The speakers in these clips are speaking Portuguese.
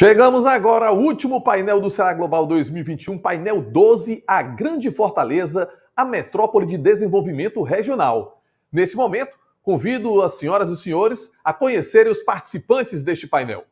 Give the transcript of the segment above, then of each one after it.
Chegamos agora ao último painel do Ceará Global 2021, painel 12, a Grande Fortaleza, a metrópole de desenvolvimento regional. Nesse momento, convido as senhoras e os senhores a conhecerem os participantes deste painel.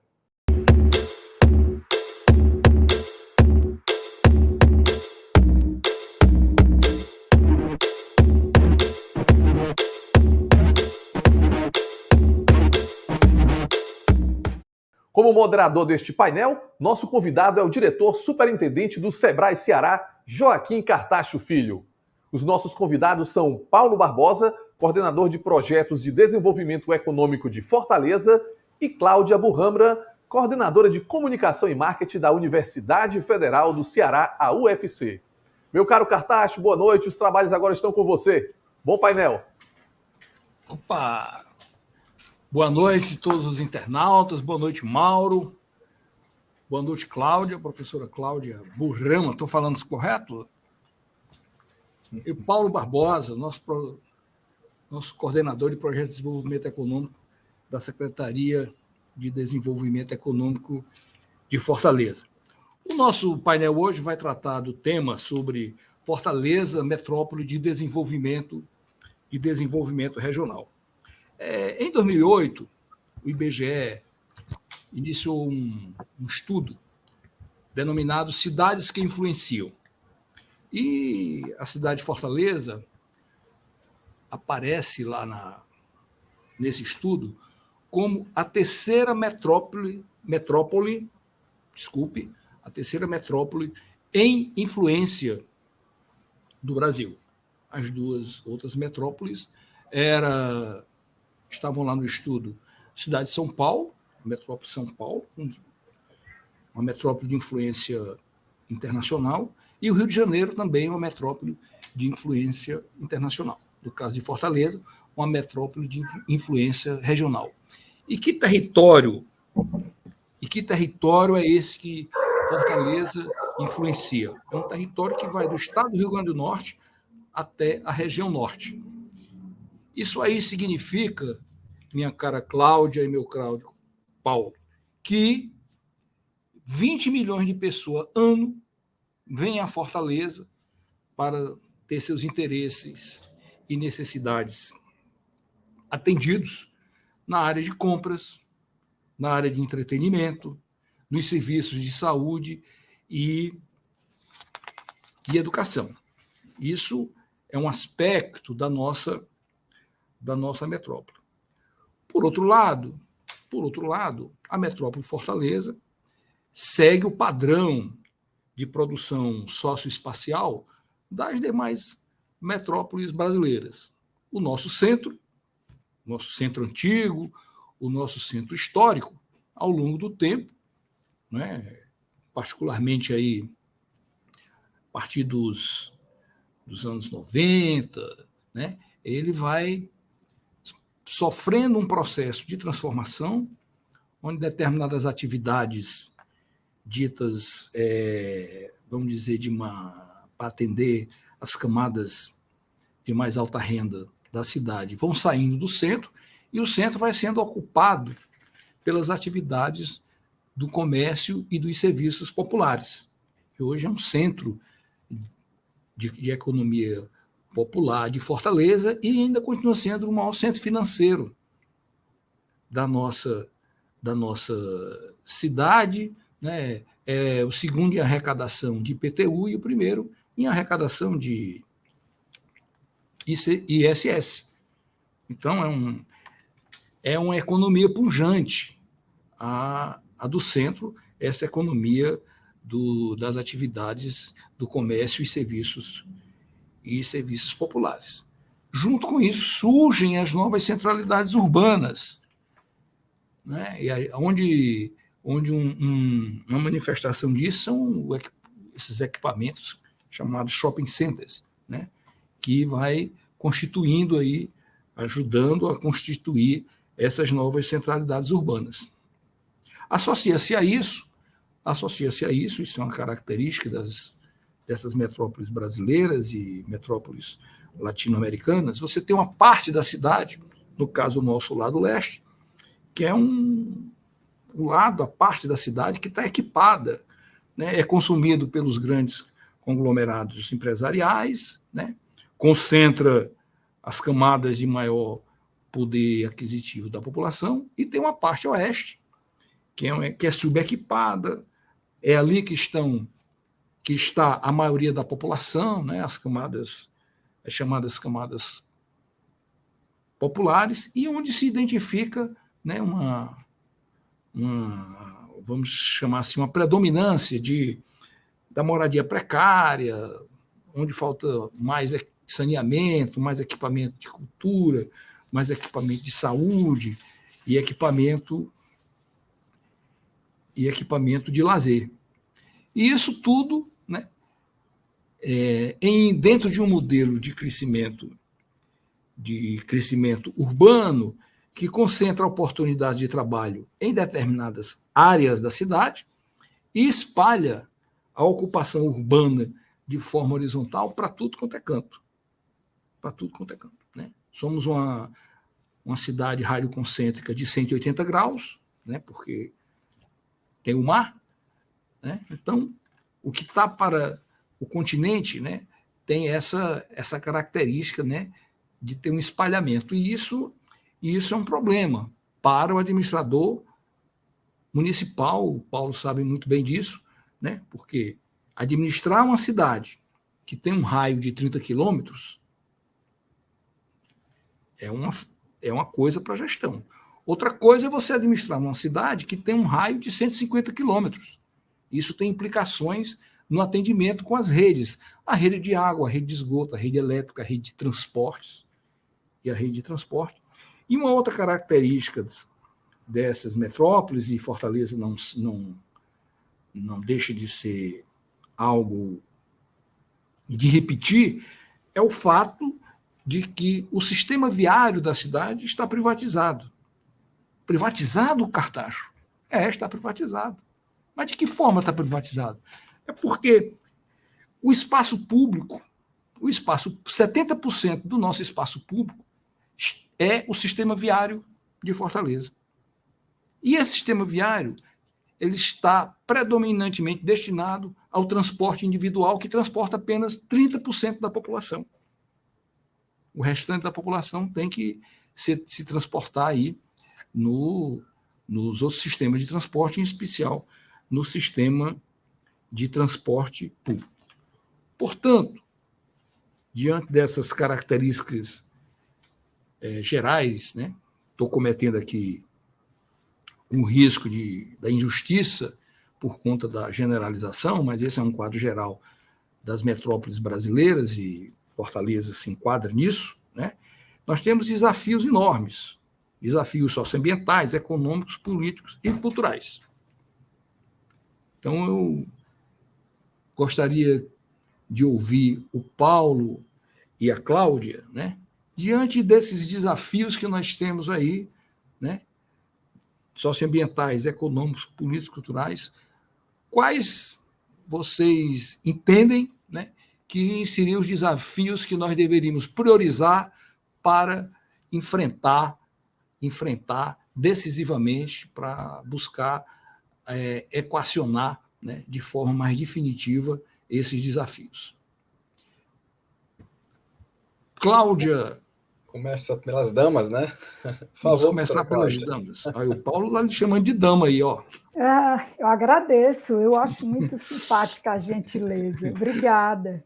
Como moderador deste painel, nosso convidado é o diretor superintendente do Sebrae Ceará, Joaquim Cartacho Filho. Os nossos convidados são Paulo Barbosa, coordenador de projetos de desenvolvimento econômico de Fortaleza, e Cláudia Burrambra, coordenadora de comunicação e marketing da Universidade Federal do Ceará, a UFC. Meu caro Cartacho, boa noite, os trabalhos agora estão com você. Bom painel. Opa! Boa noite a todos os internautas, boa noite, Mauro, boa noite, Cláudia, professora Cláudia Burrama, estou falando isso correto? E Paulo Barbosa, nosso coordenador de projetos de desenvolvimento econômico da Secretaria de Desenvolvimento Econômico de Fortaleza. O nosso painel hoje vai tratar do tema sobre Fortaleza, metrópole de desenvolvimento e desenvolvimento regional. Em 2008, o IBGE iniciou um estudo denominado Cidades que Influenciam. E a cidade de Fortaleza aparece lá nesse estudo como a terceira metrópole em influência do Brasil. As duas outras metrópoles estavam lá no estudo cidade de São Paulo, metrópole de São Paulo, uma metrópole de influência internacional, e o Rio de Janeiro também uma metrópole de influência internacional. No caso de Fortaleza, uma metrópole de influência regional. E que território é esse que Fortaleza influencia? É um território que vai do estado do Rio Grande do Norte até a região norte. Isso aí significa, minha cara Cláudia e meu caro Paulo, que 20 milhões de pessoas ano vêm a Fortaleza para ter seus interesses e necessidades atendidos na área de compras, na área de entretenimento, nos serviços de saúde e educação. Isso é um aspecto da nossa metrópole. Por outro lado, a metrópole Fortaleza segue o padrão de produção socioespacial das demais metrópoles brasileiras. O nosso centro antigo, o nosso centro histórico, ao longo do tempo, né, particularmente aí, a partir dos anos 90, né, ele vai sofrendo um processo de transformação, onde determinadas atividades ditas, vamos dizer, para atender as camadas de mais alta renda da cidade, vão saindo do centro, e o centro vai sendo ocupado pelas atividades do comércio e dos serviços populares, que hoje é um centro de economia popular de Fortaleza e ainda continua sendo o maior centro financeiro da nossa cidade, né? É o segundo em arrecadação de IPTU e o primeiro em arrecadação de ISS. Então, é uma economia pujante a do centro, essa economia das atividades do comércio e serviços populares. Junto com isso, surgem as novas centralidades urbanas, né? E onde uma manifestação disso são esses equipamentos chamados shopping centers, né? Que vai constituindo aí, ajudando a constituir essas novas centralidades urbanas. Associa-se a isso, isso é uma característica dessas metrópoles brasileiras e metrópoles latino-americanas, você tem uma parte da cidade, no caso o nosso lado leste, que é o lado, a parte da cidade que está equipada, né, é consumido pelos grandes conglomerados empresariais, né, concentra as camadas de maior poder aquisitivo da população, e tem uma parte oeste, que é subequipada, é ali que está a maioria da população, né, as chamadas camadas populares, e onde se identifica, né, vamos chamar assim, uma predominância da moradia precária, onde falta mais saneamento, mais equipamento de cultura, mais equipamento de saúde e equipamento de lazer. E isso tudo, né, dentro de um modelo de crescimento urbano que concentra oportunidades de trabalho em determinadas áreas da cidade e espalha a ocupação urbana de forma horizontal para tudo quanto é canto. Para tudo quanto é canto. Né? Somos uma cidade radioconcêntrica de 180 graus, né? Porque tem o mar. Né? Então, o que está para o continente, né, tem essa característica, né, de ter um espalhamento. E isso é um problema para o administrador municipal. O Paulo sabe muito bem disso, né, porque administrar uma cidade que tem um raio de 30 quilômetros é uma coisa para a gestão. Outra coisa é você administrar uma cidade que tem um raio de 150 quilômetros. Isso tem implicações no atendimento com as redes. A rede de água, a rede de esgoto, a rede elétrica, a rede de transportes e a rede de transporte. E uma outra característica dessas metrópoles, e Fortaleza não deixa de ser algo de repetir, é o fato de que o sistema viário da cidade está privatizado. Privatizado, Cartacho? Está privatizado. Mas de que forma está privatizado? É porque o espaço público, 70% do nosso espaço público é o sistema viário de Fortaleza. E esse sistema viário ele está predominantemente destinado ao transporte individual, que transporta apenas 30% da população. O restante da população tem que se transportar aí nos outros sistemas de transporte, em especial no sistema de transporte público. Portanto, diante dessas características gerais, né, estou cometendo aqui um risco da injustiça por conta da generalização, mas esse é um quadro geral das metrópoles brasileiras e Fortaleza se enquadra nisso, né? Nós temos desafios enormes, desafios socioambientais, econômicos, políticos e culturais. Então, eu gostaria de ouvir o Paulo e a Cláudia, né? Diante desses desafios que nós temos aí, né? Socioambientais, econômicos, políticos, culturais, quais vocês entendem, né, que seriam os desafios que nós deveríamos priorizar para enfrentar decisivamente, para buscar equacionar, né, de forma mais definitiva esses desafios. Cláudia. Começa pelas damas, né? Vamos começar pelas damas. Aí o Paulo lá me chamando de dama aí, ó. Eu agradeço, eu acho muito simpática a gentileza. Obrigada.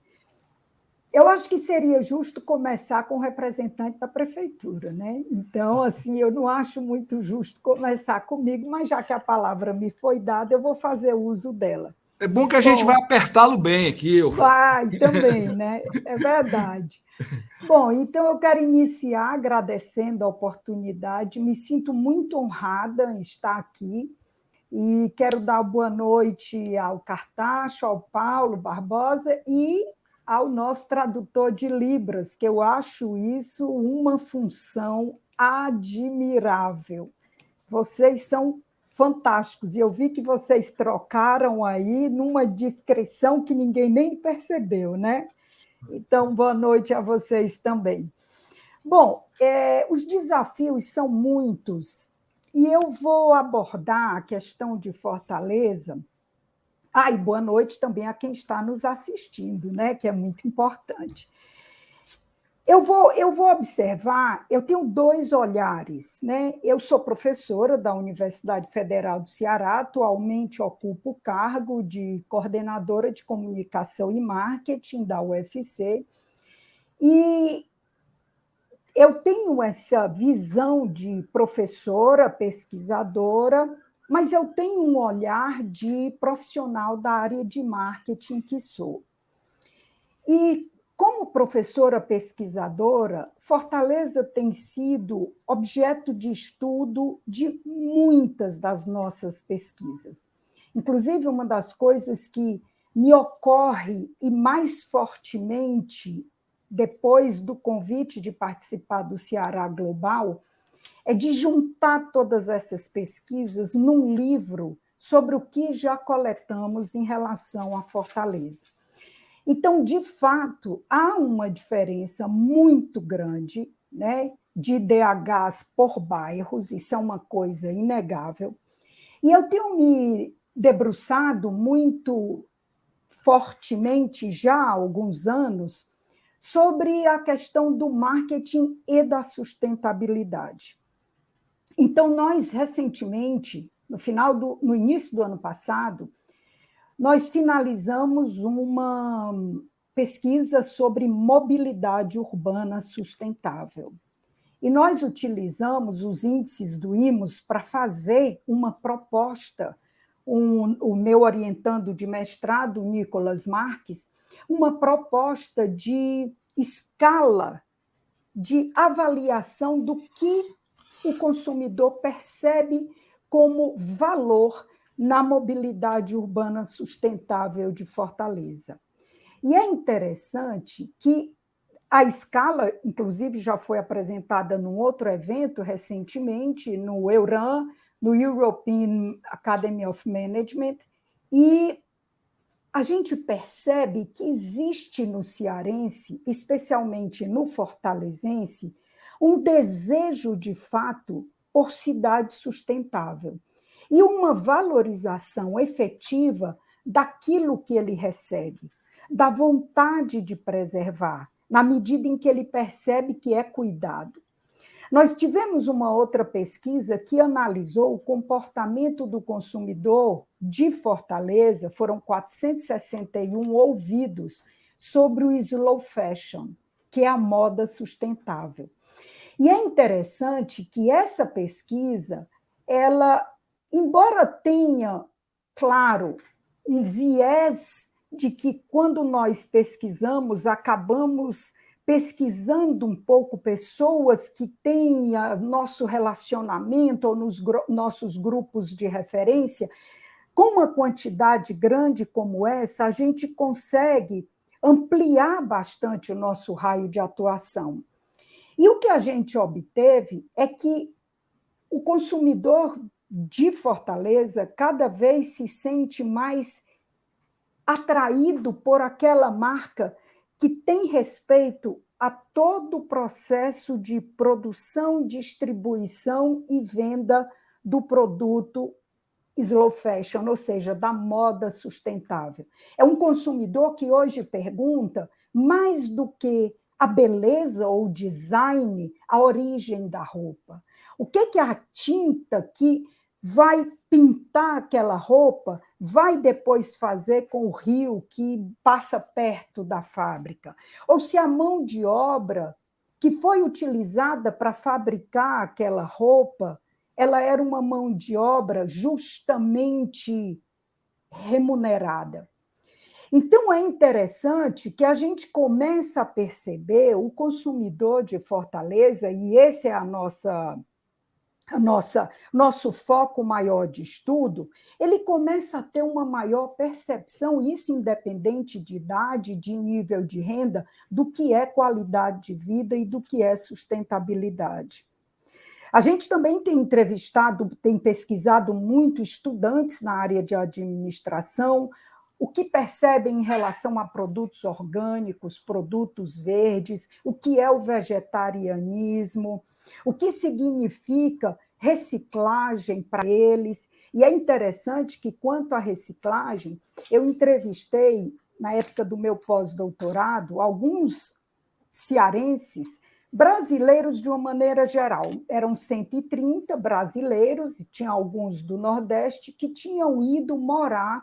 Eu acho que seria justo começar com o representante da prefeitura, né? Então, assim, eu não acho muito justo começar comigo, mas já que a palavra me foi dada, eu vou fazer uso dela. É bom que a gente vai apertá-lo bem aqui. Vai, também, né? É verdade. Bom, então eu quero iniciar agradecendo a oportunidade, me sinto muito honrada em estar aqui e quero dar boa noite ao Cartacho, ao Paulo Barbosa e ao nosso tradutor de Libras, que eu acho isso uma função admirável. Vocês são fantásticos, e eu vi que vocês trocaram aí numa descrição que ninguém nem percebeu, né? Então, boa noite a vocês também. Bom, os desafios são muitos E eu vou abordar a questão de Fortaleza. E boa noite também a quem está nos assistindo, né, que é muito importante. Eu vou observar, eu tenho dois olhares, né? Eu sou professora da Universidade Federal do Ceará, atualmente ocupo o cargo de coordenadora de comunicação e marketing da UFC, e eu tenho essa visão de professora, pesquisadora, mas eu tenho um olhar de profissional da área de marketing que sou. E, como professora pesquisadora, Fortaleza tem sido objeto de estudo de muitas das nossas pesquisas. Inclusive, uma das coisas que me ocorre e mais fortemente depois do convite de participar do Ceará Global é de juntar todas essas pesquisas num livro sobre o que já coletamos em relação à Fortaleza. Então, de fato, há uma diferença muito grande, né, de IDHs por bairros, isso é uma coisa inegável. E eu tenho me debruçado muito fortemente já há alguns anos sobre a questão do marketing e da sustentabilidade. Então, nós recentemente, no início do ano passado, nós finalizamos uma pesquisa sobre mobilidade urbana sustentável. E nós utilizamos os índices do IMOS para fazer uma proposta. O meu orientando de mestrado, Nicolas Marques, uma proposta de escala de avaliação do que o consumidor percebe como valor na mobilidade urbana sustentável de Fortaleza. E é interessante que a escala, inclusive, já foi apresentada num outro evento recentemente, no EURAM, no European Academy of Management, e a gente percebe que existe no cearense, especialmente no fortalezense, um desejo de fato por cidade sustentável e uma valorização efetiva daquilo que ele recebe, da vontade de preservar, na medida em que ele percebe que é cuidado. Nós tivemos uma outra pesquisa que analisou o comportamento do consumidor de Fortaleza, foram 461 ouvidos sobre o slow fashion, que é a moda sustentável. E é interessante que essa pesquisa, ela, embora tenha, claro, um viés de que quando nós pesquisamos, acabamos pesquisando um pouco pessoas que têm nosso relacionamento ou nos nossos grupos de referência, com uma quantidade grande como essa, a gente consegue ampliar bastante o nosso raio de atuação. E o que a gente obteve é que o consumidor de Fortaleza cada vez se sente mais atraído por aquela marca que tem respeito a todo o processo de produção, distribuição e venda do produto slow fashion, ou seja, da moda sustentável. É um consumidor que hoje pergunta, mais do que a beleza ou o design, a origem da roupa. O que é a tinta que vai pintar aquela roupa, vai depois fazer com o rio que passa perto da fábrica? Ou se a mão de obra que foi utilizada para fabricar aquela roupa, ela era uma mão de obra justamente remunerada. Então, é interessante que a gente começa a perceber o consumidor de Fortaleza, e esse é nosso foco maior de estudo, ele começa a ter uma maior percepção, isso independente de idade, de nível de renda, do que é qualidade de vida e do que é sustentabilidade. A gente também tem entrevistado, tem pesquisado muito estudantes na área de administração, o que percebem em relação a produtos orgânicos, produtos verdes, o que é o vegetarianismo, o que significa reciclagem para eles. E é interessante que, quanto à reciclagem, eu entrevistei, na época do meu pós-doutorado, alguns cearenses, brasileiros de uma maneira geral. Eram 130 brasileiros, e tinha alguns do Nordeste, que tinham ido morar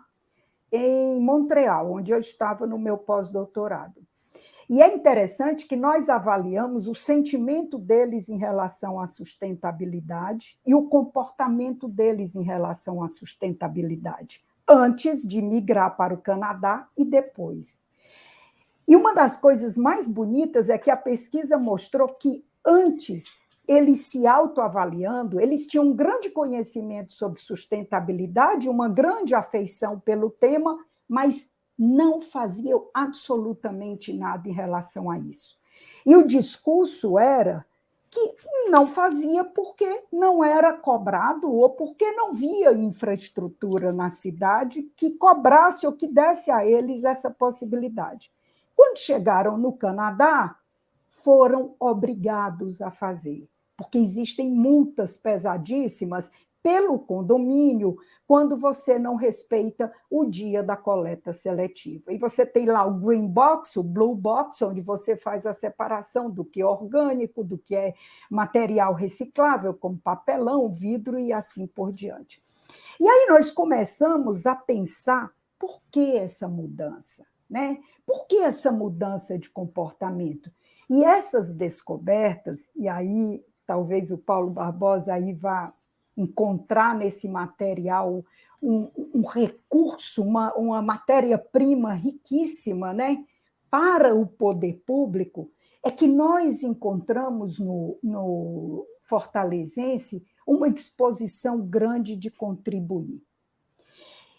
em Montreal, onde eu estava no meu pós-doutorado. E é interessante que nós avaliamos o sentimento deles em relação à sustentabilidade e o comportamento deles em relação à sustentabilidade, antes de migrar para o Canadá e depois. E uma das coisas mais bonitas é que a pesquisa mostrou que antes eles se autoavaliando, eles tinham um grande conhecimento sobre sustentabilidade, uma grande afeição pelo tema, mas não faziam absolutamente nada em relação a isso. E o discurso era que não fazia porque não era cobrado ou porque não via infraestrutura na cidade que cobrasse ou que desse a eles essa possibilidade. Quando chegaram no Canadá, foram obrigados a fazer, porque existem multas pesadíssimas pelo condomínio quando você não respeita o dia da coleta seletiva. E você tem lá o green box, o blue box, onde você faz a separação do que é orgânico, do que é material reciclável, como papelão, vidro e assim por diante. E aí nós começamos a pensar por que essa mudança, né? Por que essa mudança de comportamento? E essas descobertas, e aí talvez o Paulo Barbosa aí vá encontrar nesse material um recurso, uma matéria-prima riquíssima, né, para o poder público, é que nós encontramos no Fortalezense uma disposição grande de contribuir.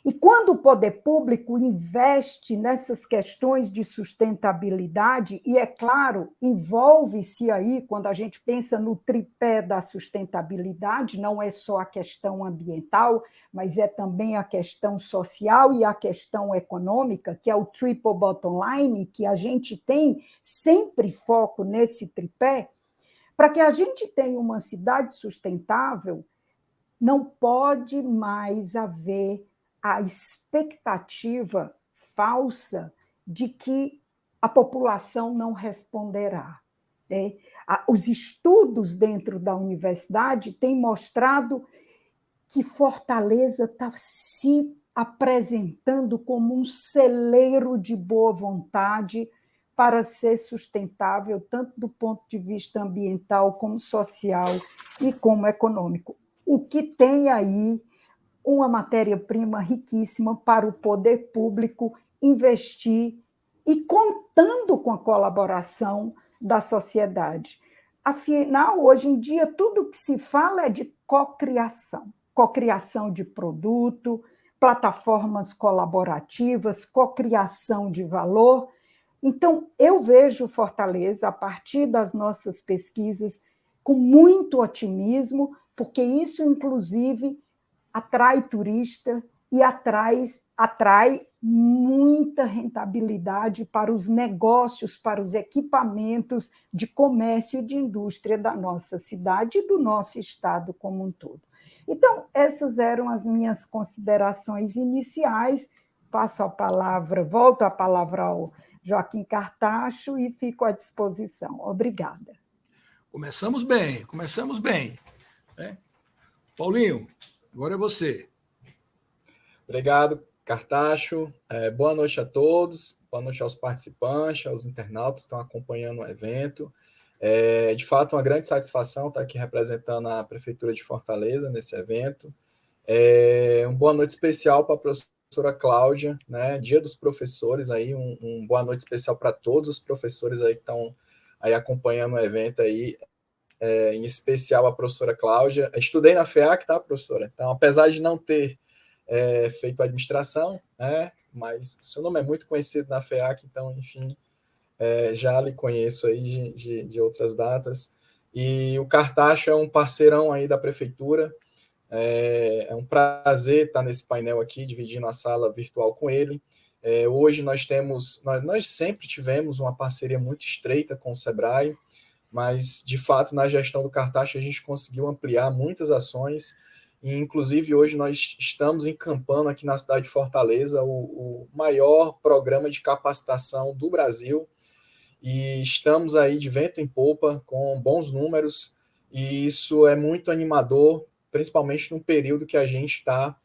E quando o poder público investe nessas questões de sustentabilidade, e, é claro, envolve-se aí, quando a gente pensa no tripé da sustentabilidade, não é só a questão ambiental, mas é também a questão social e a questão econômica, que é o triple bottom line, que a gente tem sempre foco nesse tripé. Para que a gente tenha uma cidade sustentável, não pode mais haver a expectativa falsa de que a população não responderá. Né? Os estudos dentro da universidade têm mostrado que Fortaleza está se apresentando como um celeiro de boa vontade para ser sustentável, tanto do ponto de vista ambiental, como social e como econômico. O que tem aí uma matéria-prima riquíssima para o poder público investir e contando com a colaboração da sociedade. Afinal, hoje em dia, tudo que se fala é de cocriação de produto, plataformas colaborativas, cocriação de valor. Então, eu vejo Fortaleza, a partir das nossas pesquisas, com muito otimismo, porque isso, inclusive, atrai turista e atrai muita rentabilidade para os negócios, para os equipamentos de comércio e de indústria da nossa cidade e do nosso estado como um todo. Então, essas eram as minhas considerações iniciais. Volto a palavra ao Joaquim Cartacho e fico à disposição. Obrigada. Começamos bem. Né? Paulinho, agora é você. Obrigado, Cartacho. Boa noite a todos, boa noite aos participantes, aos internautas que estão acompanhando o evento. De fato, uma grande satisfação estar aqui representando a Prefeitura de Fortaleza nesse evento. Uma boa noite especial para a professora Cláudia, né? Dia dos professores, aí, boa noite especial para todos os professores aí que estão aí acompanhando o evento aí. Em especial a professora Cláudia. Estudei na FEAC, tá, professora? Então, apesar de não ter feito administração, né, mas o seu nome é muito conhecido na FEAC, então, enfim, já lhe conheço aí de outras datas. E o Cartacho é um parceirão aí da prefeitura. É um prazer estar nesse painel aqui, dividindo a sala virtual com ele. Hoje nós sempre tivemos uma parceria muito estreita com o Sebrae. mas, de fato, na gestão do Cartacho, a gente conseguiu ampliar muitas ações, e, inclusive, hoje nós estamos encampando aqui na cidade de Fortaleza o maior programa de capacitação do Brasil, e estamos aí de vento em popa, com bons números, e isso é muito animador, principalmente no período que a gente está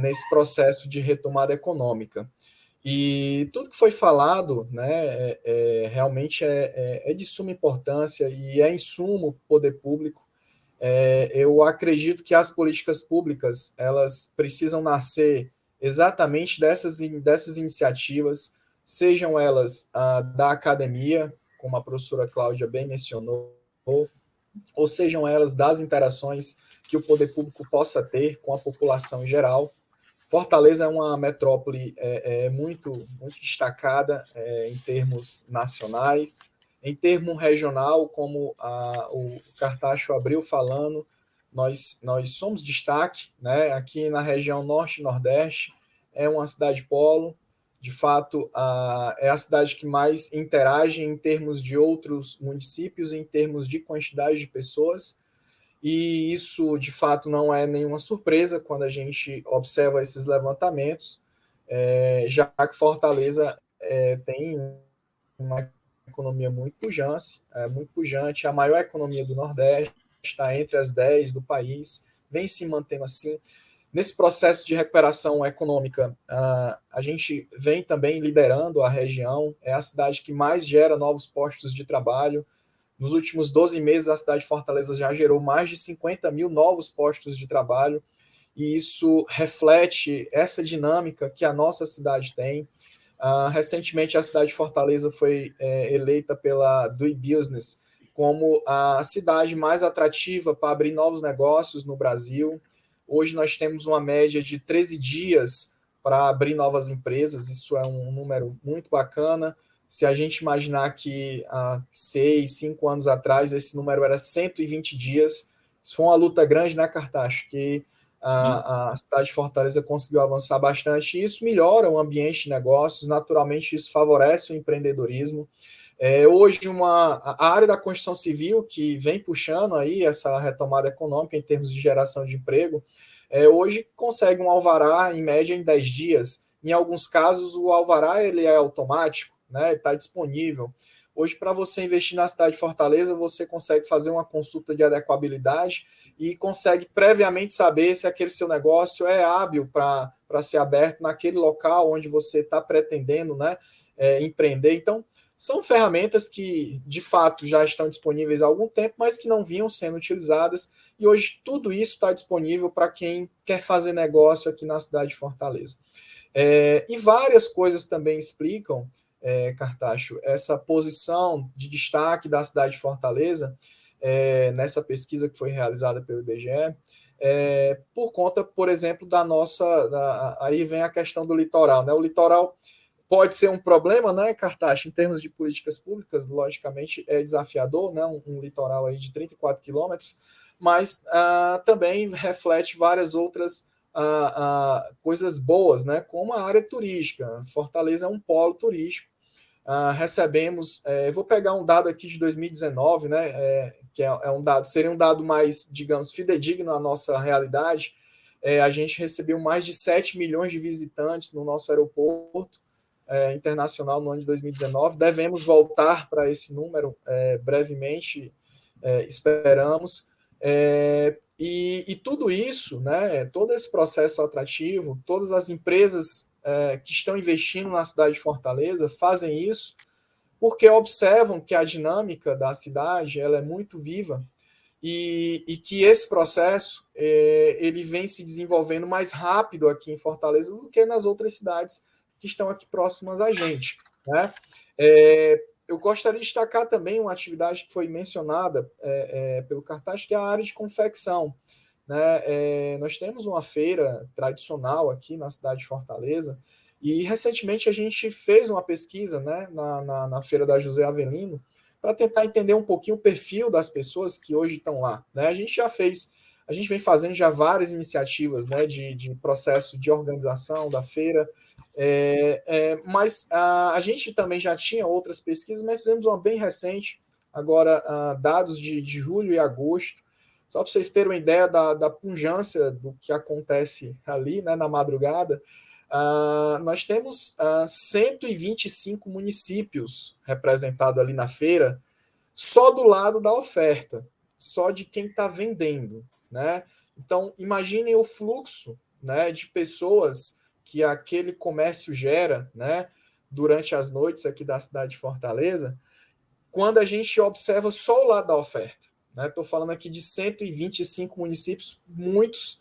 nesse processo de retomada econômica. E tudo que foi falado, né, realmente é de suma importância e é insumo para o poder público. Eu acredito que as políticas públicas elas precisam nascer exatamente dessas iniciativas, sejam elas da academia, como a professora Cláudia bem mencionou, ou sejam elas das interações que o poder público possa ter com a população em geral. Fortaleza é uma metrópole muito, muito destacada em termos nacionais, em termo regional, como o Cartacho abriu falando, nós somos destaque, né? Aqui na região norte e nordeste, é uma cidade polo, de fato, é a cidade que mais interage em termos de outros municípios, em termos de quantidade de pessoas, e isso, de fato, não é nenhuma surpresa quando a gente observa esses levantamentos, já que Fortaleza tem uma economia muito pujante, a maior economia do Nordeste, está entre as 10 do país, vem se mantendo assim. Nesse processo de recuperação econômica, a gente vem também liderando a região, é a cidade que mais gera novos postos de trabalho. Nos últimos 12 meses, a cidade de Fortaleza já gerou mais de 50 mil novos postos de trabalho, e isso reflete essa dinâmica que a nossa cidade tem. Recentemente, a cidade de Fortaleza foi eleita pela Doing Business como a cidade mais atrativa para abrir novos negócios no Brasil. Hoje nós temos uma média de 13 dias para abrir novas empresas, isso é um número muito bacana. Se a gente imaginar que há 6, 5 anos atrás esse número era 120 dias, isso foi uma luta grande, né, Cartacho? Que a cidade de Fortaleza conseguiu avançar bastante, e isso melhora o ambiente de negócios, naturalmente isso favorece o empreendedorismo. Hoje, a área da construção civil, que vem puxando aí essa retomada econômica em termos de geração de emprego, hoje consegue um alvará, em média, em 10 dias. Em alguns casos, o alvará ele é automático, né, está disponível. Hoje, para você investir na cidade de Fortaleza, você consegue fazer uma consulta de adequabilidade e consegue previamente saber se aquele seu negócio é hábil para ser aberto naquele local onde você está pretendendo, né, empreender. Então, são ferramentas que, de fato, já estão disponíveis há algum tempo, mas que não vinham sendo utilizadas, e hoje tudo isso está disponível para quem quer fazer negócio aqui na cidade de Fortaleza. E várias coisas também explicam, Cartacho, essa posição de destaque da cidade de Fortaleza, nessa pesquisa que foi realizada pelo IBGE, por conta, por exemplo, aí vem a questão do litoral, né? O litoral pode ser um problema, né, Cartacho, em termos de políticas públicas, logicamente é desafiador, né, um litoral aí de 34 quilômetros, mas também reflete várias outras coisas boas, né, como a área turística. Fortaleza é um polo turístico. Recebemos, vou pegar um dado aqui de 2019, né, que seria um dado mais, digamos, fidedigno à nossa realidade. A gente recebeu mais de 7 milhões de visitantes no nosso aeroporto internacional no ano de 2019. Devemos voltar para esse número brevemente, esperamos. E tudo isso, né, todo esse processo atrativo, todas as empresas que estão investindo na cidade de Fortaleza fazem isso porque observam que a dinâmica da cidade ela é muito viva e que esse processo ele vem se desenvolvendo mais rápido aqui em Fortaleza do que nas outras cidades que estão aqui próximas a gente, né? Eu gostaria de destacar também uma atividade que foi mencionada pelo Cartacho, que é a área de confecção, né? Nós temos uma feira tradicional aqui na cidade de Fortaleza, e recentemente a gente fez uma pesquisa, né, na feira da José Avelino, para tentar entender um pouquinho o perfil das pessoas que hoje estão lá, né? A gente vem fazendo já várias iniciativas, né, de processo de organização da feira, mas a gente também já tinha outras pesquisas, mas fizemos uma bem recente, agora dados de julho e agosto, só para vocês terem uma ideia da pujança do que acontece ali, né, na madrugada. Nós temos 125 municípios representados ali na feira, só do lado da oferta, só de quem está vendendo, né? Então, imaginem o fluxo, né, de pessoas que aquele comércio gera, né, durante as noites aqui da cidade de Fortaleza, quando a gente observa só o lado da oferta. Estou falando aqui de 125 municípios, muitos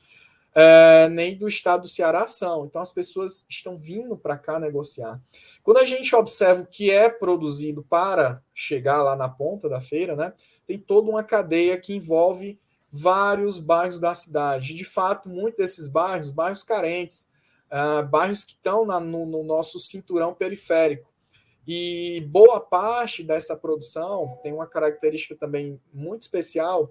nem do estado do Ceará são. Então, as pessoas estão vindo para cá negociar. Quando a gente observa o que é produzido para chegar lá na ponta da feira, né, tem toda uma cadeia que envolve vários bairros da cidade. De fato, muitos desses bairros carentes, bairros que estão no nosso cinturão periférico. E boa parte dessa produção tem uma característica também muito especial,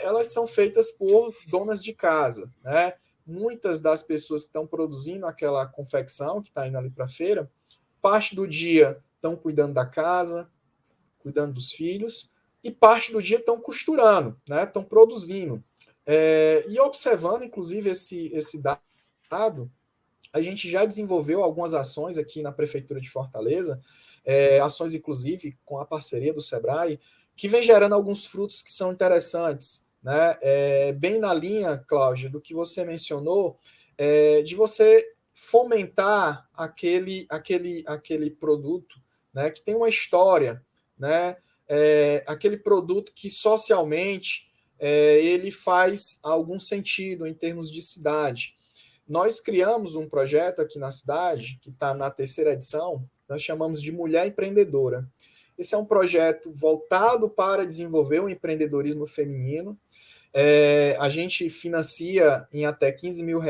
elas são feitas por donas de casa, né? Muitas das pessoas que estão produzindo aquela confecção, que está indo ali para a feira, parte do dia estão cuidando da casa, cuidando dos filhos, e parte do dia estão costurando, né? Estão produzindo. E observando, inclusive, esse dado, a gente já desenvolveu algumas ações aqui na Prefeitura de Fortaleza, ações, inclusive, com a parceria do Sebrae, que vem gerando alguns frutos que são interessantes, né? Bem na linha, Cláudia, do que você mencionou, de você fomentar aquele produto, né, que tem uma história, né? Aquele produto que socialmente ele faz algum sentido em termos de cidade. Nós criamos um projeto aqui na cidade, que está na 3ª edição, nós chamamos de Mulher Empreendedora. Esse é um projeto voltado para desenvolver o empreendedorismo feminino. A gente financia em até R$15 mil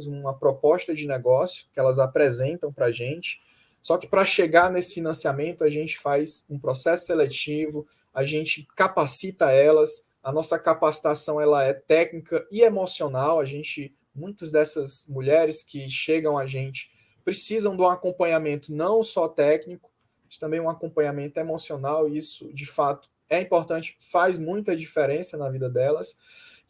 uma proposta de negócio que elas apresentam para a gente. Só que para chegar nesse financiamento, a gente faz um processo seletivo, a gente capacita elas, a nossa capacitação ela é técnica e emocional, muitas dessas mulheres que chegam a gente precisam de um acompanhamento não só técnico, mas também um acompanhamento emocional, e isso, de fato, é importante, faz muita diferença na vida delas.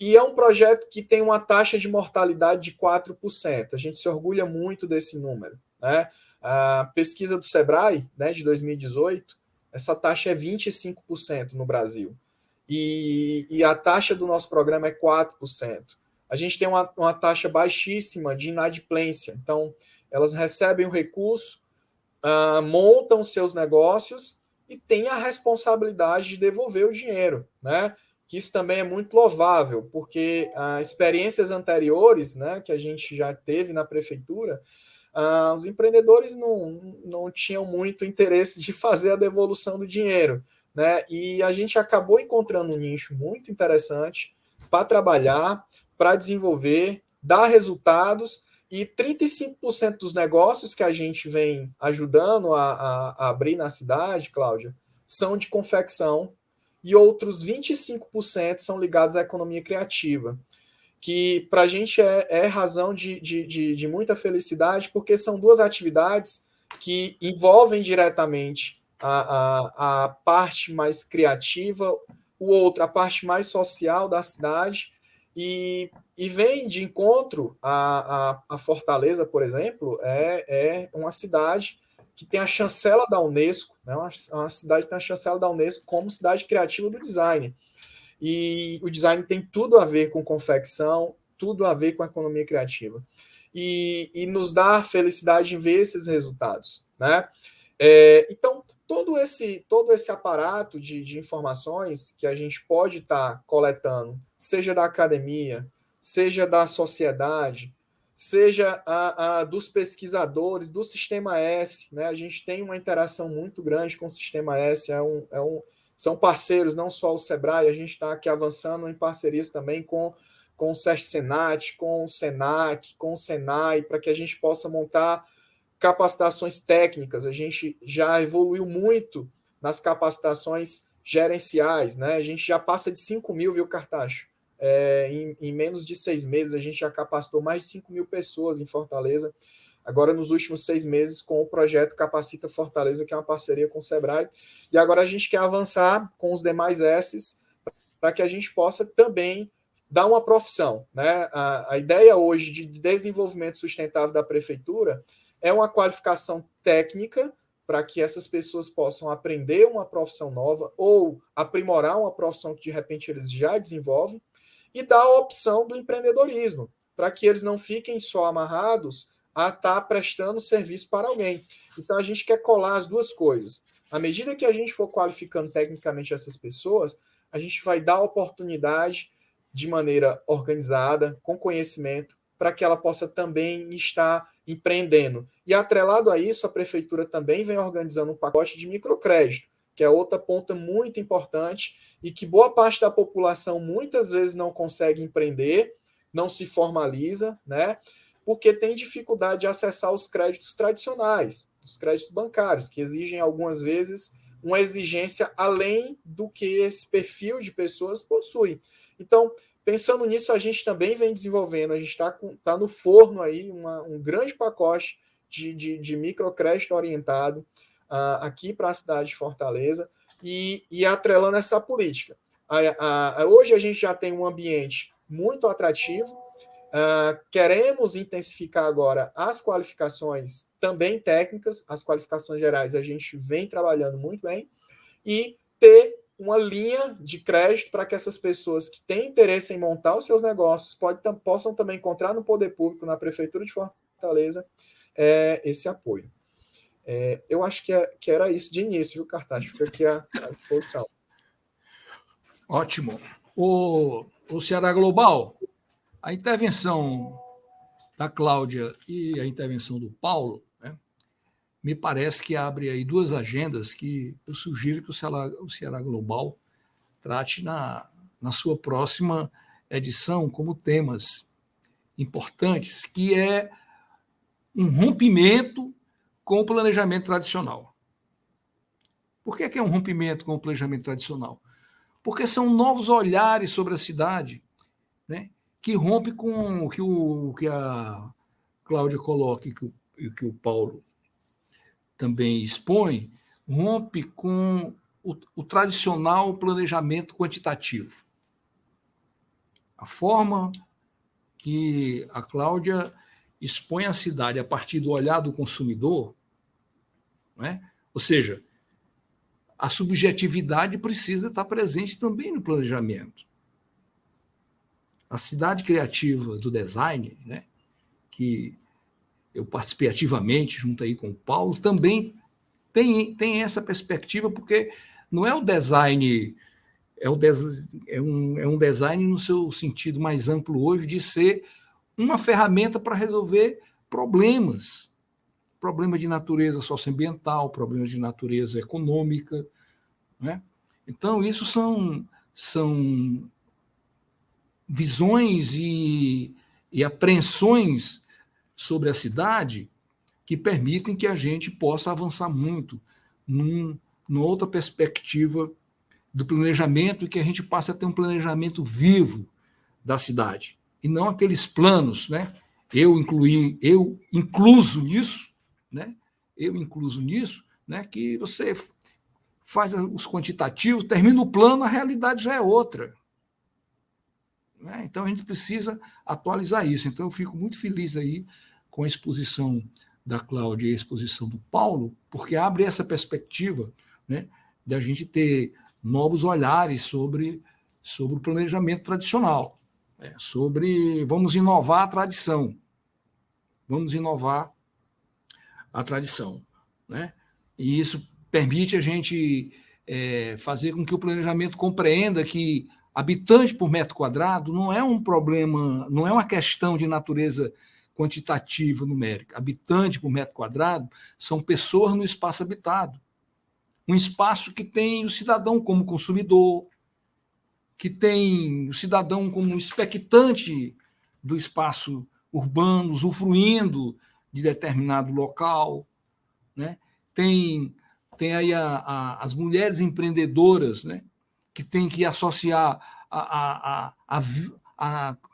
E é um projeto que tem uma taxa de mortalidade de 4%. A gente se orgulha muito desse número, né? A pesquisa do Sebrae, né, de 2018, essa taxa é 25% no Brasil. E a taxa do nosso programa é 4%. A gente tem uma taxa baixíssima de inadimplência. Então, elas recebem o recurso, montam seus negócios e têm a responsabilidade de devolver o dinheiro, né? Que isso também é muito louvável, porque experiências anteriores, né, que a gente já teve na prefeitura, os empreendedores não tinham muito interesse de fazer a devolução do dinheiro, né? E a gente acabou encontrando um nicho muito interessante para trabalhar, para desenvolver, dar resultados, e 35% dos negócios que a gente vem ajudando a abrir na cidade, Cláudia, são de confecção, e outros 25% são ligados à economia criativa, que para a gente é razão de muita felicidade, porque são duas atividades que envolvem diretamente a parte mais criativa, a parte mais social da cidade, e vem de encontro a Fortaleza, por exemplo, é uma cidade que tem a chancela da Unesco, né? Uma cidade que tem a chancela da Unesco como cidade criativa do design. E o design tem tudo a ver com confecção, tudo a ver com a economia criativa. E nos dá felicidade em ver esses resultados, né? Então, todo esse aparato de informações que a gente pode estar coletando, seja da academia, seja da sociedade, seja dos pesquisadores, do Sistema S, né? A gente tem uma interação muito grande com o Sistema S, são parceiros, não só o Sebrae, a gente está aqui avançando em parcerias também com o SESC-Senat, com o SENAC, com o SENAI, para que a gente possa montar capacitações técnicas. A gente já evoluiu muito nas capacitações gerenciais, né? A gente já passa de 5 mil, viu, Cartacho? Em menos de 6 meses, a gente já capacitou mais de 5 mil pessoas em Fortaleza agora nos últimos 6 meses com o projeto Capacita Fortaleza, que é uma parceria com o Sebrae, e agora a gente quer avançar com os demais S's para que a gente possa também dar uma profissão, né? A ideia hoje de desenvolvimento sustentável da prefeitura é uma qualificação técnica para que essas pessoas possam aprender uma profissão nova ou aprimorar uma profissão que de repente eles já desenvolvem, e dar a opção do empreendedorismo, para que eles não fiquem só amarrados a estar prestando serviço para alguém. Então a gente quer colar as duas coisas. À medida que a gente for qualificando tecnicamente essas pessoas, a gente vai dar oportunidade de maneira organizada, com conhecimento, para que ela possa também estar empreendendo. E atrelado a isso, a prefeitura também vem organizando um pacote de microcrédito, que é outra ponta muito importante e que boa parte da população muitas vezes não consegue empreender, não se formaliza, né? Porque tem dificuldade de acessar os créditos tradicionais, os créditos bancários, que exigem algumas vezes uma exigência além do que esse perfil de pessoas possui. Então, pensando nisso, a gente também vem desenvolvendo, a gente está no forno aí um grande pacote de microcrédito orientado aqui para a cidade de Fortaleza e atrelando essa política. Hoje a gente já tem um ambiente muito atrativo, queremos intensificar agora as qualificações também técnicas, as qualificações gerais a gente vem trabalhando muito bem, e ter uma linha de crédito para que essas pessoas que têm interesse em montar os seus negócios possam também encontrar no poder público, na Prefeitura de Fortaleza, esse apoio. Eu acho que era isso de início, viu, Cartaz? Fica aqui à disposição. Ótimo. O Ceará Global, a intervenção da Cláudia e a intervenção do Paulo, né, me parece que abre aí duas agendas que eu sugiro que o Ceará Global trate na sua próxima edição como temas importantes, que é um rompimento com o planejamento tradicional. Por que é um rompimento com o planejamento tradicional? Porque são novos olhares sobre a cidade, né, que rompe com o que a Cláudia coloca e que o Paulo também expõe, rompe com o tradicional planejamento quantitativo. A forma que a Cláudia expõe a cidade a partir do olhar do consumidor, né? Ou seja, a subjetividade precisa estar presente também no planejamento. A cidade criativa do design, né, que eu participei ativamente junto aí com o Paulo, também tem essa perspectiva, porque não é o design, é um design no seu sentido mais amplo hoje de ser uma ferramenta para resolver problemas de natureza socioambiental, problemas de natureza econômica, né? Então, isso são visões e apreensões sobre a cidade que permitem que a gente possa avançar muito numa outra perspectiva do planejamento e que a gente passe a ter um planejamento vivo da cidade. E não aqueles planos, né? Eu incluso nisso, né? Que você faz os quantitativos, termina o plano, a realidade já é outra. Né? Então a gente precisa atualizar isso. Então eu fico muito feliz aí com a exposição da Cláudia e a exposição do Paulo, porque abre essa perspectiva, né, de a gente ter novos olhares sobre o planejamento tradicional, né, vamos inovar a tradição. Vamos inovar a tradição. Né? E isso permite a gente fazer com que o planejamento compreenda que habitante por metro quadrado não é um problema, não é uma questão de natureza quantitativa numérica. Habitante por metro quadrado são pessoas no espaço habitado. Um espaço que tem o cidadão como consumidor, que tem o cidadão como expectante do espaço urbano, usufruindo de determinado local. Né? Tem aí as mulheres empreendedoras, né, que têm que associar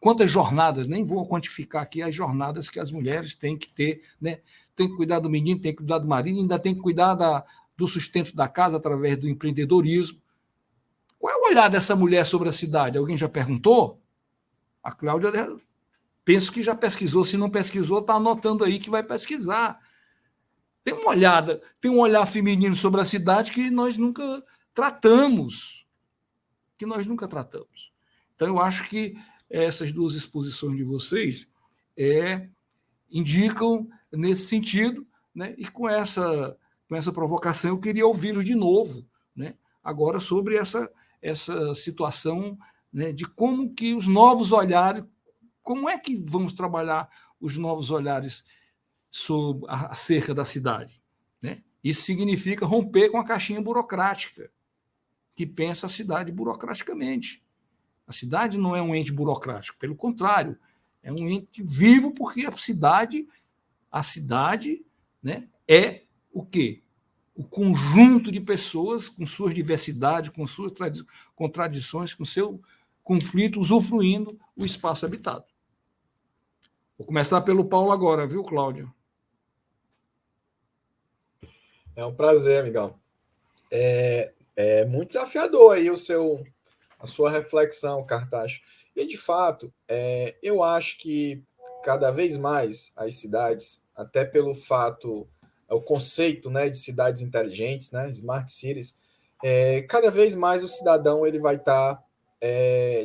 quantas jornadas, nem vou quantificar aqui as jornadas que as mulheres têm que ter, né? Tem que cuidar do menino, tem que cuidar do marido, ainda tem que cuidar do sustento da casa através do empreendedorismo. Qual é o olhar dessa mulher sobre a cidade? Alguém já perguntou? A Cláudia, penso que já pesquisou. Se não pesquisou, está anotando aí que vai pesquisar. Tem uma olhada, tem um olhar feminino sobre a cidade que nós nunca tratamos. Então, eu acho que essas duas exposições de vocês indicam nesse sentido, né? E com essa provocação, eu queria ouvi-los de novo, né? Agora sobre essa situação, né, de como que os novos olhares, como é que vamos trabalhar os novos olhares acerca da cidade, né? Isso significa romper com a caixinha burocrática, que pensa a cidade burocraticamente. A cidade não é um ente burocrático, pelo contrário, é um ente vivo, porque a cidade, né, é o quê? O conjunto de pessoas com suas diversidades, com suas contradições, com seu conflito, usufruindo o espaço habitado. Vou começar pelo Paulo agora, viu, Cláudio? É um prazer, amigão. É muito desafiador aí a sua reflexão, Cartacho. E, de fato, eu acho que cada vez mais as cidades, até pelo fato, o conceito, né, de cidades inteligentes, né, smart cities, cada vez mais o cidadão ele vai estar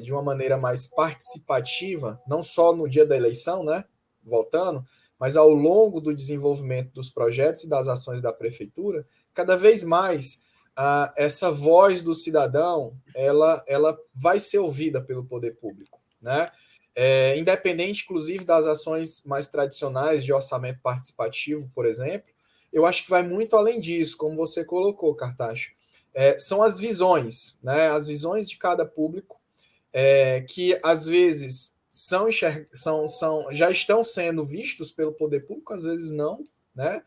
de uma maneira mais participativa, não só no dia da eleição, né, votando, mas ao longo do desenvolvimento dos projetos e das ações da prefeitura, cada vez mais essa voz do cidadão ela vai ser ouvida pelo poder público, né? Independente, inclusive, das ações mais tradicionais de orçamento participativo, por exemplo, eu acho que vai muito além disso, como você colocou, Cartacho. São as visões, né? As visões de cada público, que às vezes já estão sendo vistos pelo poder público, às vezes não, né?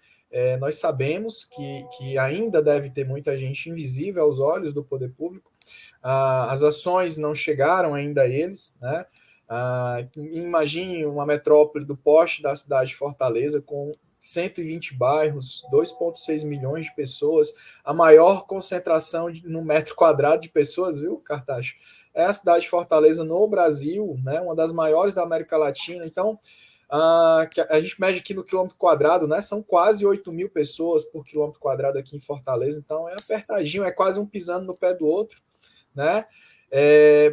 Nós sabemos que ainda deve ter muita gente invisível aos olhos do poder público. As ações não chegaram ainda a eles, né? Imagine uma metrópole do porte da cidade de Fortaleza, com 120 bairros, 2,6 milhões de pessoas, a maior concentração no metro quadrado de pessoas, viu, Cartacho? É a cidade de Fortaleza no Brasil, né? Uma das maiores da América Latina. Então, que a gente mede aqui no quilômetro quadrado, né? São quase 8 mil pessoas por quilômetro quadrado aqui em Fortaleza, então é apertadinho, é quase um pisando no pé do outro, né?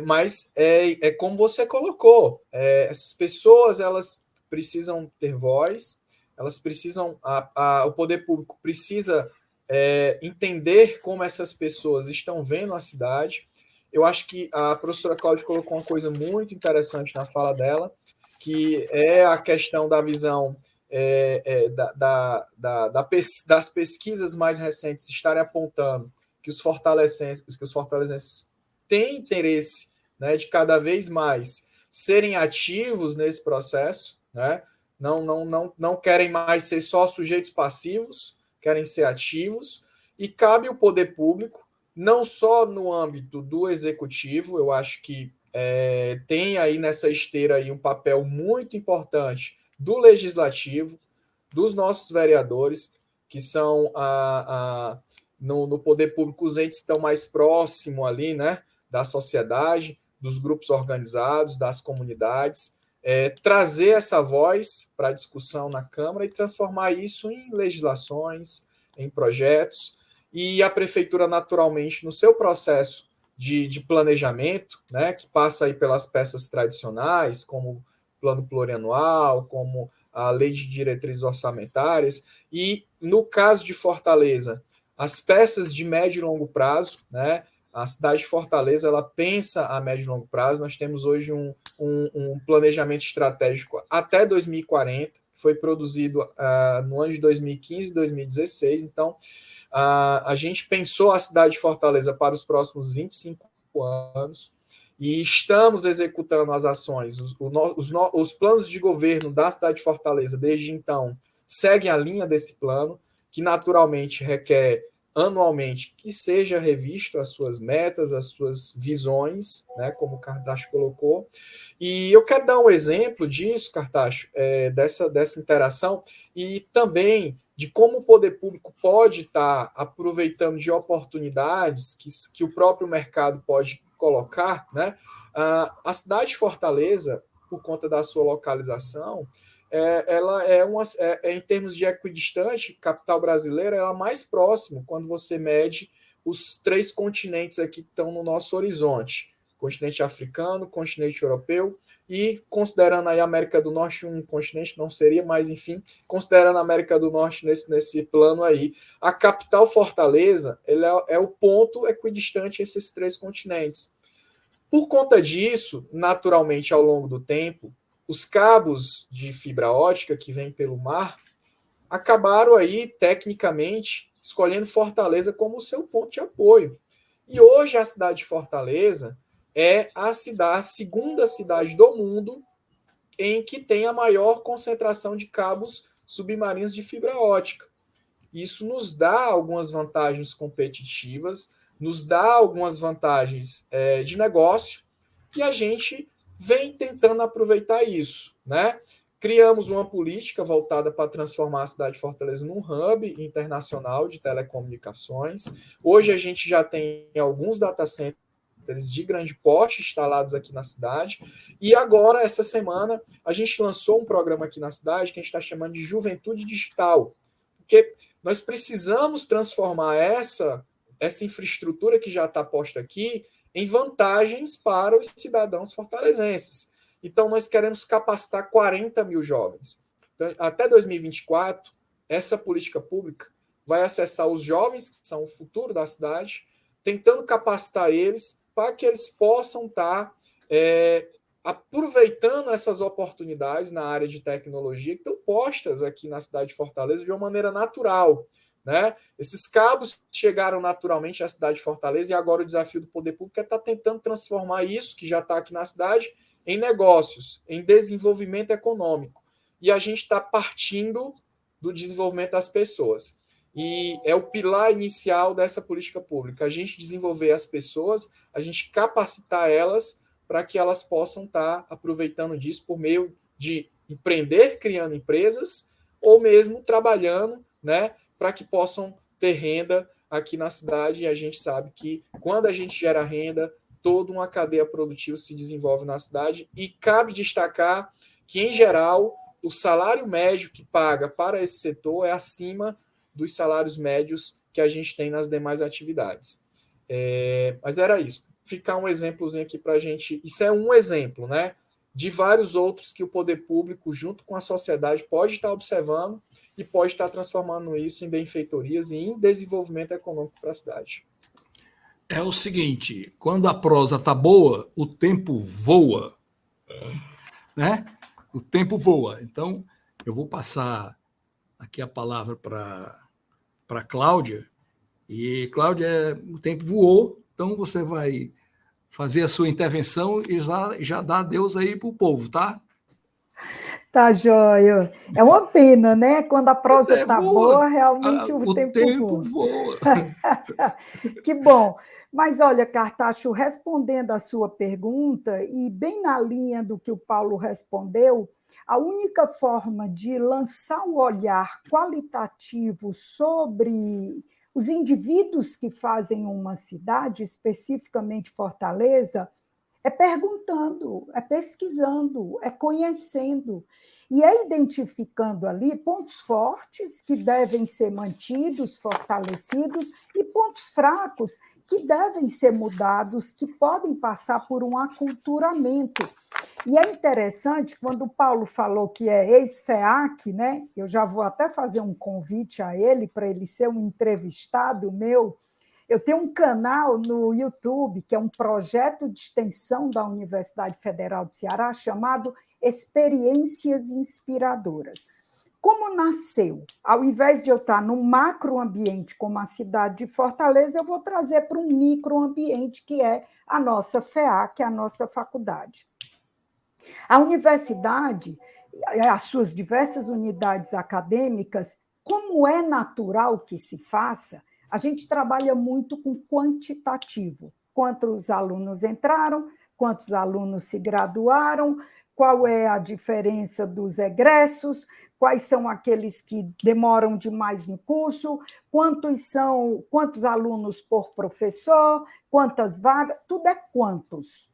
Mas como você colocou, essas pessoas elas precisam ter voz, elas precisam, o poder público precisa entender como essas pessoas estão vendo a cidade. Eu acho que a professora Cláudia colocou uma coisa muito interessante na fala dela, que é a questão da visão das pesquisas mais recentes estarem apontando que os fortalezenses têm interesse, né, de cada vez mais serem ativos nesse processo, né? Não querem mais ser só sujeitos passivos, querem ser ativos, e cabe ao poder público, não só no âmbito do executivo, eu acho que tem aí nessa esteira aí um papel muito importante do legislativo, dos nossos vereadores, que são no poder público os entes que estão mais próximos ali, né, da sociedade, dos grupos organizados, das comunidades, trazer essa voz para a discussão na Câmara e transformar isso em legislações, em projetos, e a prefeitura, naturalmente, no seu processo de planejamento, né, que passa aí pelas peças tradicionais, como o plano plurianual, como a lei de diretrizes orçamentárias, e, no caso de Fortaleza, as peças de médio e longo prazo, né? A cidade de Fortaleza ela pensa a médio e longo prazo. Nós temos hoje um planejamento estratégico até 2040, que foi produzido no ano de 2015 e 2016. Então, a gente pensou a cidade de Fortaleza para os próximos 25 anos e estamos executando as ações. Os planos de governo da cidade de Fortaleza, desde então, seguem a linha desse plano, que naturalmente requer anualmente que seja revisto as suas metas, as suas visões, né, como o Cartacho colocou. E eu quero dar um exemplo disso, Cartacho, dessa interação, e também de como o poder público pode estar aproveitando de oportunidades que o próprio mercado pode colocar, né? A cidade de Fortaleza, por conta da sua localização, ela em termos de equidistante, capital brasileira, ela é mais próximo quando você mede os 3 continentes aqui que estão no nosso horizonte: continente africano, continente europeu, e considerando aí a América do Norte, um continente não seria, mas enfim, considerando a América do Norte nesse plano aí, a capital Fortaleza ela é o ponto equidistante entre esses 3 continentes. Por conta disso, naturalmente, ao longo do tempo, os cabos de fibra ótica que vêm pelo mar acabaram aí, tecnicamente, escolhendo Fortaleza como seu ponto de apoio. E hoje a cidade de Fortaleza é a segunda cidade do mundo em que tem a maior concentração de cabos submarinos de fibra ótica. Isso nos dá algumas vantagens competitivas, nos dá algumas vantagens de negócio, e a gente vem tentando aproveitar isso, né? Criamos uma política voltada para transformar a cidade de Fortaleza num hub internacional de telecomunicações. Hoje a gente já tem alguns data centers de grande porte instalados aqui na cidade, e agora, essa semana, a gente lançou um programa aqui na cidade que a gente está chamando de Juventude Digital, porque nós precisamos transformar essa infraestrutura que já está posta aqui em vantagens para os cidadãos fortalezenses. Então, nós queremos capacitar 40 mil jovens. Então, até 2024, essa política pública vai acessar os jovens, que são o futuro da cidade, tentando capacitar eles para que eles possam estar aproveitando essas oportunidades na área de tecnologia que estão postas aqui na cidade de Fortaleza de uma maneira natural, né? Esses cabos chegaram naturalmente à cidade de Fortaleza, e agora o desafio do poder público é estar tentando transformar isso, que já está aqui na cidade, em negócios, em desenvolvimento econômico. E a gente está partindo do desenvolvimento das pessoas. E é o pilar inicial dessa política pública: a gente desenvolver as pessoas, a gente capacitar elas para que elas possam estar aproveitando disso por meio de empreender, criando empresas, ou mesmo trabalhando, né, para que possam ter renda aqui na cidade. E a gente sabe que quando a gente gera renda, toda uma cadeia produtiva se desenvolve na cidade. E cabe destacar que, em geral, o salário médio que paga para esse setor é acima dos salários médios que a gente tem nas demais atividades. Mas era isso. Ficar um exemplozinho aqui para a gente. Isso é um exemplo, né, de vários outros que o poder público, junto com a sociedade, pode estar observando e pode estar transformando isso em benfeitorias e em desenvolvimento econômico para a cidade. É o seguinte: quando a prosa tá boa, o tempo voa, né? O tempo voa. Então, eu vou passar aqui a palavra para Cláudia. E, Cláudia, o tempo voou, então você vai fazer a sua intervenção e já dá adeus aí para o povo, tá? Tá, joia. É uma pena, né? Quando a prosa está boa, realmente o tempo voa. Que bom. Mas olha, Cartacho, respondendo a sua pergunta, e bem na linha do que o Paulo respondeu, a única forma de lançar o olhar qualitativo sobre os indivíduos que fazem uma cidade, especificamente Fortaleza, é perguntando, é pesquisando, é conhecendo e é identificando ali pontos fortes que devem ser mantidos, fortalecidos, e pontos fracos que devem ser mudados, que podem passar por um aculturamento. E é interessante, quando o Paulo falou que é ex-FEAC, né? Eu já vou até fazer um convite a ele, para ele ser um entrevistado meu. Eu tenho um canal no YouTube, que é um projeto de extensão da Universidade Federal do Ceará, chamado Experiências Inspiradoras. Como nasceu? Ao invés de eu estar num macroambiente como a cidade de Fortaleza, eu vou trazer para um microambiente, que é a nossa FEAC, a nossa faculdade. A universidade, as suas diversas unidades acadêmicas, como é natural que se faça, A gente trabalha muito com quantitativo. Quantos alunos entraram, quantos alunos se graduaram, qual é a diferença dos egressos, quais são aqueles que demoram demais no curso, quantos alunos por professor, quantas vagas, tudo é quantos.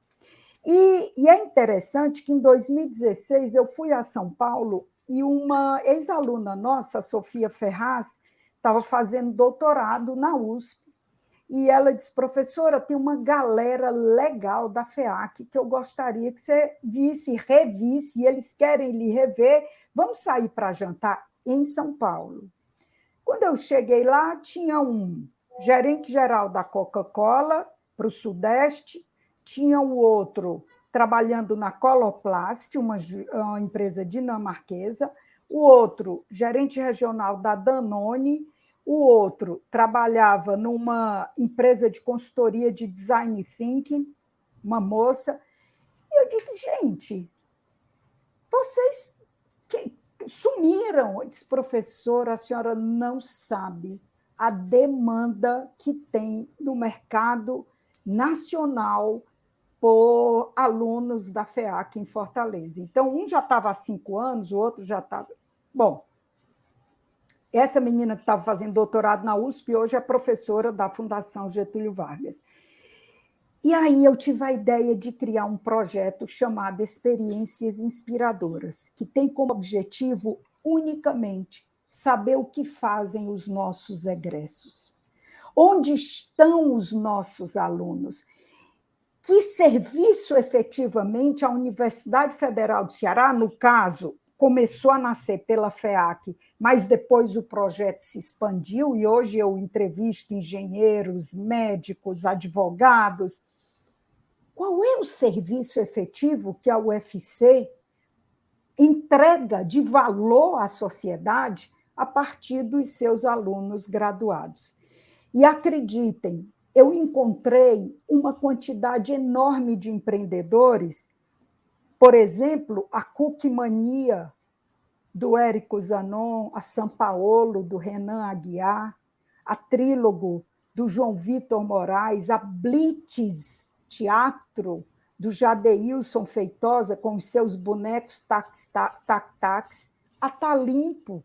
E é interessante que em 2016 eu fui a São Paulo e uma ex-aluna nossa, Sofia Ferraz, estava fazendo doutorado na USP, e ela disse, professora, tem uma galera legal da FEAC que eu gostaria que você visse, revisse, e eles querem lhe rever, vamos sair para jantar em São Paulo. Quando eu cheguei lá, tinha um gerente-geral da Coca-Cola para o Sudeste, tinha o outro trabalhando na Coloplast, uma empresa dinamarquesa, o outro gerente regional da Danone, o outro trabalhava numa empresa de consultoria de design thinking, uma moça. E eu digo, gente, vocês sumiram. Eu disse, professora, a senhora não sabe a demanda que tem no mercado nacional por alunos da FEAC em Fortaleza. Então, um já estava há 5 anos, o outro já estava... Bom, essa menina que estava fazendo doutorado na USP hoje é professora da Fundação Getúlio Vargas. E aí eu tive a ideia de criar um projeto chamado Experiências Inspiradoras, que tem como objetivo unicamente saber o que fazem os nossos egressos. Onde estão os nossos alunos? Que serviço efetivamente a Universidade Federal do Ceará, no caso, começou a nascer pela FEAC, mas depois o projeto se expandiu e hoje eu entrevisto engenheiros, médicos, advogados. Qual é o serviço efetivo que a UFC entrega de valor à sociedade a partir dos seus alunos graduados? E acreditem, eu encontrei uma quantidade enorme de empreendedores, por exemplo, a Cookie Mania, do Érico Zanon, a São Paulo, do Renan Aguiar, a Trílogo, do João Vitor Moraes, a Blitz Teatro, do Jadeilson Feitosa, com os seus bonecos tac-tacs, a Talimpo,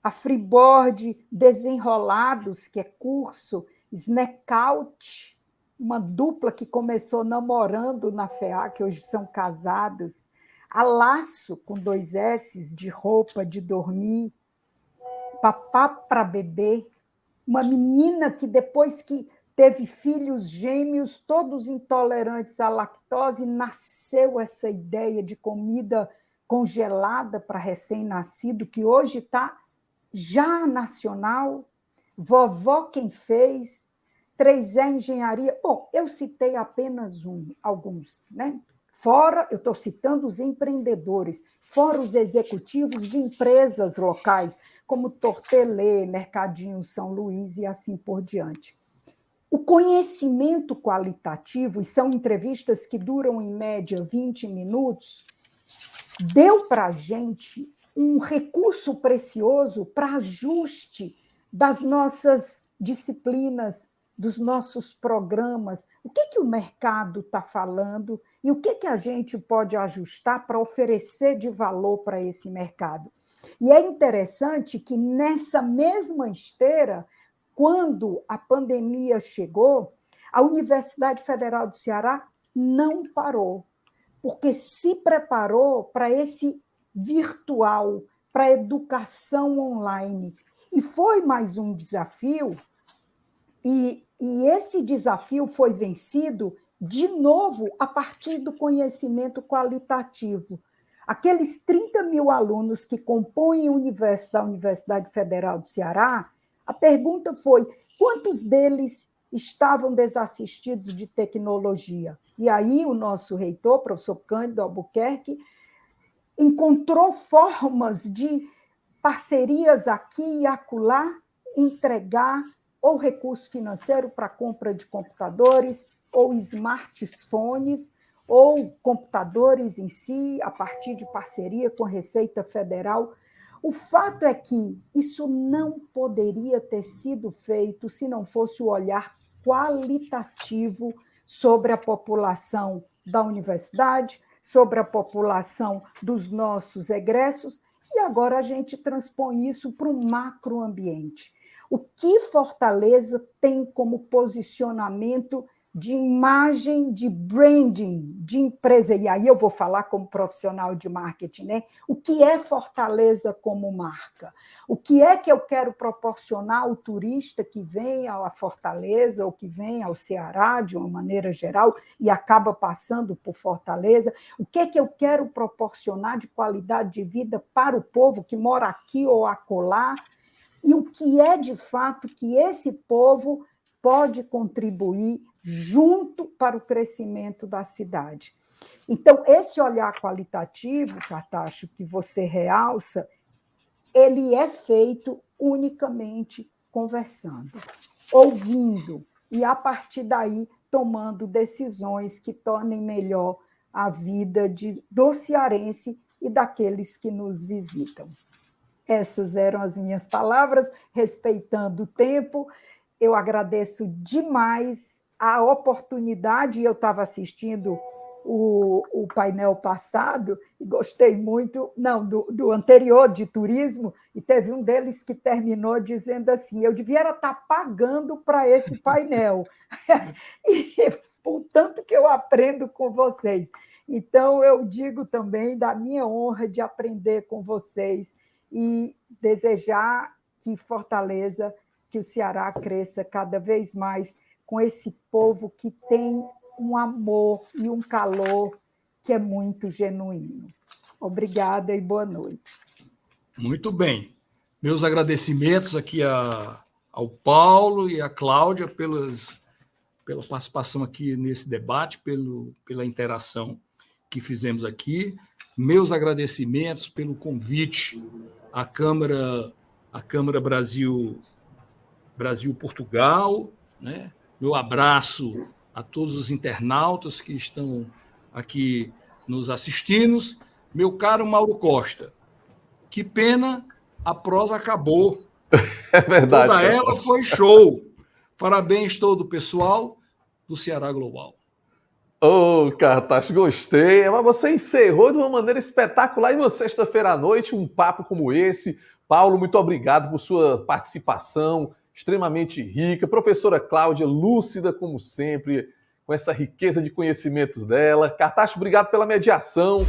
a Freeboard Desenrolados, que é curso, Snackout, uma dupla que começou namorando na FEAC, que hoje são casados, a Laço, com 2 S's, de roupa de dormir, Papá para Bebê, uma menina que depois que teve filhos gêmeos, todos intolerantes à lactose, nasceu essa ideia de comida congelada para recém-nascido, que hoje está já nacional, Vovó Quem Fez, 3E Engenharia. Bom, eu citei apenas alguns, né? Fora, eu estou citando os empreendedores, fora os executivos de empresas locais, como Tortelê, Mercadinho São Luís e assim por diante. O conhecimento qualitativo, e são entrevistas que duram em média 20 minutos, deu para a gente um recurso precioso para ajuste das nossas disciplinas, dos nossos programas, o que o mercado está falando e o que a gente pode ajustar para oferecer de valor para esse mercado. E é interessante que nessa mesma esteira, quando a pandemia chegou, a Universidade Federal do Ceará não parou, porque se preparou para esse virtual, para a educação online. E foi mais um desafio, e esse desafio foi vencido, de novo, a partir do conhecimento qualitativo. Aqueles 30 mil alunos que compõem o universo da Universidade Federal do Ceará, a pergunta foi, quantos deles estavam desassistidos de tecnologia? E aí o nosso reitor, professor Cândido Albuquerque, encontrou formas de parcerias aqui e acolá, entregar ou recurso financeiro para compra de computadores, ou smartphones, ou computadores em si, a partir de parceria com a Receita Federal. O fato é que isso não poderia ter sido feito se não fosse o olhar qualitativo sobre a população da universidade, sobre a população dos nossos egressos, e agora a gente transpõe isso para um macroambiente. O que Fortaleza tem como posicionamento de imagem, de branding, de empresa? E aí eu vou falar como profissional de marketing, né? O que é Fortaleza como marca? O que é que eu quero proporcionar ao turista que vem a Fortaleza ou que vem ao Ceará, de uma maneira geral, e acaba passando por Fortaleza? O que é que eu quero proporcionar de qualidade de vida para o povo que mora aqui ou acolá? E o que é, de fato, que esse povo pode contribuir junto para o crescimento da cidade. Então, esse olhar qualitativo, Cartacho, que você realça, ele é feito unicamente conversando, ouvindo, e, a partir daí, tomando decisões que tornem melhor a vida do cearense e daqueles que nos visitam. Essas eram as minhas palavras, respeitando o tempo. Eu agradeço demais a oportunidade. Eu estava assistindo o painel passado e gostei muito, não, do anterior, de turismo, e teve um deles que terminou dizendo assim: eu devia estar pagando para esse painel. E por tanto que eu aprendo com vocês. Então, eu digo também da minha honra de aprender com vocês e desejar que Fortaleza, que o Ceará cresça cada vez mais com esse povo que tem um amor e um calor que é muito genuíno. Obrigada e boa noite. Muito bem. Meus agradecimentos aqui ao Paulo e à Cláudia pela participação aqui nesse debate, pela interação que fizemos aqui. Meus agradecimentos pelo convite à Câmara Brasil-Portugal, né? Meu abraço a todos os internautas que estão aqui nos assistindo. Meu caro Mauro Costa, que pena, a prosa acabou. É verdade. Toda ela foi show. Parabéns todo o pessoal do Ceará Global. Ô, Cartacho, gostei. Mas você encerrou de uma maneira espetacular em uma sexta-feira à noite um papo como esse. Paulo, muito obrigado por sua participação extremamente rica. Professora Cláudia, lúcida como sempre, com essa riqueza de conhecimentos dela. Cartacho, obrigado pela mediação.